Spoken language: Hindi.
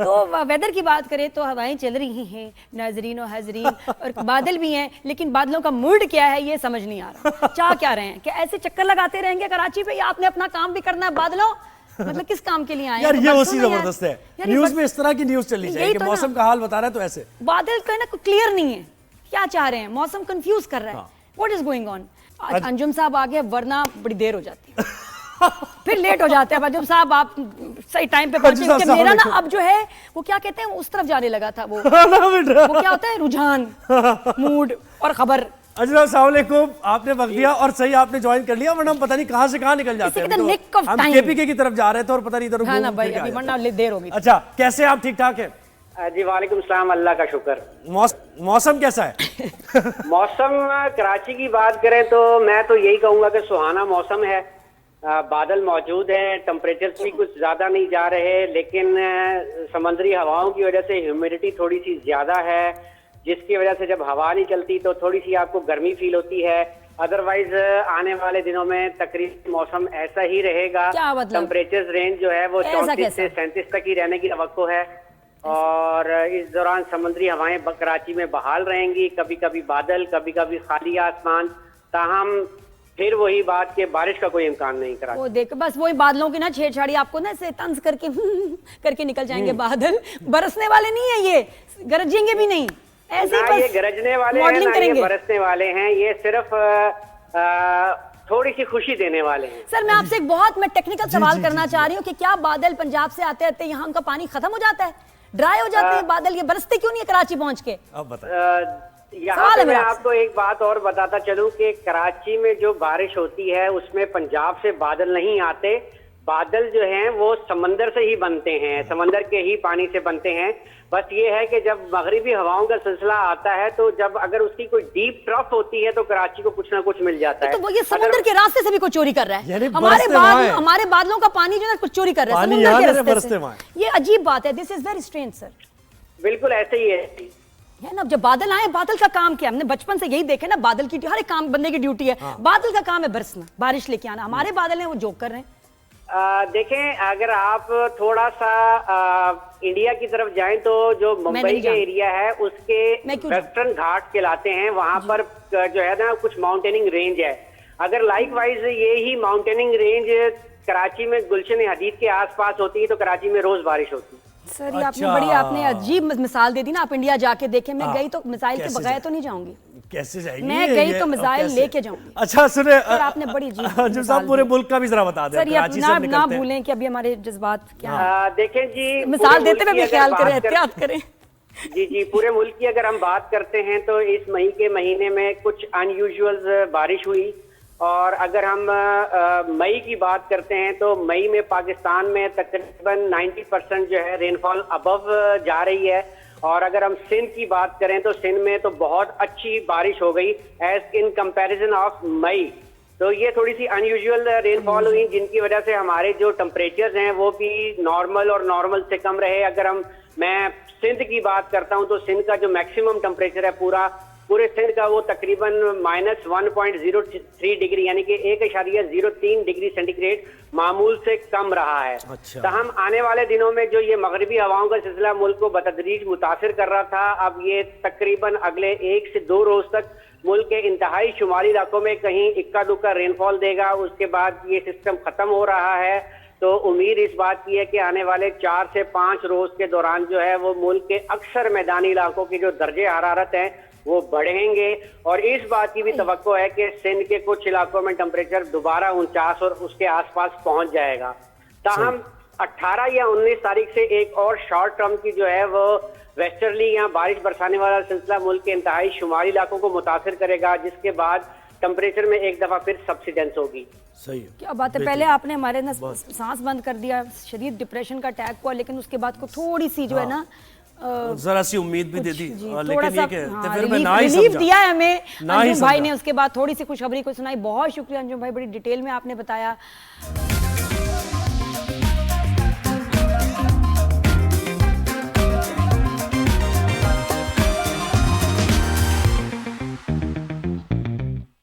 तो वेदर की बात करें तो हवाएं चल रही हैं नाजरीन और हाजरीन, और बादल भी हैं, लेकिन बादलों का मूड क्या है ये समझ नहीं आ रहा। चाह क्या रहे हैं कि ऐसे चक्कर लगाते रहेंगे कराची पे, या आपने अपना काम भी करना है? बादलों मतलब किस काम के लिए आए यार? हैं? ये उसी जबरदस्त है, न्यूज में इस तरह की न्यूज चलनी चाहिए कि मौसम का हाल बता रहा है तो ऐसे बादल का ना क्लियर नहीं है, क्या चाह रहे हैं, मौसम कंफ्यूज कर रहा है। What is going on? आज अंजुम साहब आ गए, वरना बड़ी देर हो जाती है फिर लेट हो जाते हैं। अंजुम साहब आप सही टाइम पे पहुंचे, क्योंकि मेरा ना अब जो है वो क्या कहते हैं उस तरफ जाने लगा था, वो क्या होता है रुझान, मूड और खबर। अजरा अस्सलाम वालेकुम, आपने वक्त दिया और सही आपने ज्वाइन कर लिया, वरना हम पता नहीं कहां से कहां निकल जाते हैं। हम केपीके की तरफ जा रहे थे और पता नहीं इधर हाँ ना भाई, अभी वरना देर हो गई। अच्छा, कैसे आप? ठीक ठाक है जी, वालेकुम सलाम, अल्लाह का शुक्र। मौसम कैसा है? मौसम कराची की बात करें तो मैं तो यही कहूंगा कि सुहाना मौसम है। बादल मौजूद हैं, टेम्परेचर भी कुछ ज्यादा नहीं जा रहे, लेकिन समंदरी हवाओं की वजह से ह्यूमिडिटी थोड़ी सी ज्यादा है, जिसकी वजह से जब हवा नहीं चलती तो थोड़ी सी आपको गर्मी फील होती है। अदरवाइज आने वाले दिनों में तकरीबन मौसम ऐसा ही रहेगा। टेम्परेचर रेंज जो है वो 34 से 37 तक ही रहने की तवक्को है, और इस दौरान समुद्री हवाएं कराची में बहाल रहेंगी। कभी कभी बादल, कभी कभी खाली आसमान, ताहम फिर वही बात के बारिश का कोई इम्कान नहीं करा। वो देख, बस वही बादलों की ना छेड़छाड़ी, आपको ना ऐसे तंज करके करके निकल जाएंगे बादल। बरसने वाले नहीं है ये, गरजेंगे भी नहीं, ऐसे ही बस ये गरजने वाले हैं ना ये बरसने वाले हैं, ये सिर्फ थोड़ी सी खुशी देने वाले हैं। सर मैं आपसे एक बहुत मैं टेक्निकल सवाल करना चाह रही हूँ कि क्या बादल पंजाब से आते आते यहाँ उनका पानी खत्म हो जाता है, ड्राई हो जाते हैं बादल, ये बरसते क्यों नहीं है कराची पहुंच के? यहाँ पे मैं आपको एक बात और बताता चलूं कि कराची में जो बारिश होती है उसमें पंजाब से बादल नहीं आते। बादल जो हैं वो समंदर से ही बनते हैं, समंदर के ही पानी से बनते हैं। बस ये है कि जब मगरिबी हवाओं का सिलसिला आता है तो जब अगर उसकी कोई डीप ट्रफ होती है तो कराची को कुछ ना कुछ मिल जाता है। तो वो ये समुद्र के रास्ते से भी कुछ चोरी कर रहा है, हमारे बादलों का पानी जो है कुछ चोरी कर रहा है समुद्र के रास्ते से। ये अजीब बात है, this is very strange sir. बिल्कुल ऐसे ही है ना। जब बादल आए, बादल का काम क्या, हमने बचपन से यही देखे ना, बादल की हर एक काम बंदे की ड्यूटी है। बादल का काम है बरसना, बारिश लेके आना। हमारे बादल हैं वो जोक कर रहे हैं। देखें, अगर आप थोड़ा सा इंडिया की तरफ जाएं तो जो मुंबई का एरिया है उसके वेस्टर्न घाट कहलाते हैं, वहां पर जो है ना कुछ माउंटेनिंग रेंज है। अगर लाइक वाइज ये ही माउंटेनिंग रेंज कराची में गुलशन हदीद के आसपास होती है तो कराची में रोज बारिश होती है। सर ये आपने बड़ी आपने अजीब मिसाल दे दी ना। आप इंडिया जाके देखें, मैं गई तो मिसाइल के बगैर तो नहीं जाऊंगी। कैसे जाएगी? मैं गई तो मिसाइल लेके जाऊंगी। अच्छा सुने, आपने बड़ी अंजुम साहब पूरे मुल्क का भी जरा बता दें। सर ये ना भूलें कि अभी हमारे जज्बात क्या देखें जी, मिसाल देते हुए भी ख्याल करें, एहतियात करें। जी, पूरे मुल्क की अगर हम बात करते हैं तो इस मई के महीने में कुछ अनयूजुअल बारिश हुई, और अगर हम मई की बात करते हैं तो मई में पाकिस्तान में तकरीबन 90% जो है रेनफॉल अबव जा रही है। और अगर हम सिंध की बात करें तो सिंध में तो बहुत अच्छी बारिश हो गई एज इन कंपैरिजन ऑफ मई। तो ये थोड़ी सी अनयूजुअल रेनफॉल हुई, जिनकी वजह से हमारे जो टेम्परेचर्स हैं वो भी नॉर्मल और नॉर्मल से कम रहे। अगर मैं सिंध की बात करता हूं तो सिंध का जो मैक्सिमम टेम्परेचर है पूरे सिंध का वो तकरीबन -1.03 डिग्री यानी कि 1.03 डिग्री सेंटीग्रेड मामूल से कम रहा है। अच्छा। तो हम आने वाले दिनों में जो ये मगरिबी हवाओं का सिलसिला मुल्क को बतदरीज मुतासिर कर रहा था, अब ये तकरीबन अगले 1 से 2 रोज तक मुल्क के इंतहाई शुमाली इलाकों में कहीं इक्का दुक्का रेनफॉल देगा। उसके बाद ये सिस्टम खत्म हो रहा है, तो उम्मीद इस बात की है कि आने वाले 4 से 5 रोज के दौरान जो है वो मुल्क के अक्सर मैदानी इलाकों के जो दर्जे हरारत हैं वो बढ़ेंगे। और इस बात की भी तवक्को है कि सिंध के कुछ इलाकों में टेम्परेचर दोबारा 49 और उसके आसपास पहुंच जाएगा। ताहम 18 या 19 तारीख से एक और शॉर्ट टर्म की जो है वो वेस्टर्ली या बारिश बरसाने वाला सिलसिला मुल्क के इंतहाई शुमाली इलाकों को मुतासिर करेगा, जिसके बाद टेम्परेचर में एक दफा फिर सब्सिडेंस होगी। सही है, क्या बात है। पहले आपने हमारे ना सांस बंद कर दिया, शदीद डिप्रेशन का अटैक हुआ, लेकिन उसके बाद को थोड़ी सी जो है ना जरा सी उम्मीद भी दे दी, लेकिन ये फिर मैं ना ही रिलीफ दिया है हमें अंजुम भाई ने। उसके बाद थोड़ी सी खुशखबरी को सुनाई। बहुत शुक्रिया अंजुम भाई, बड़ी डिटेल में आपने बताया।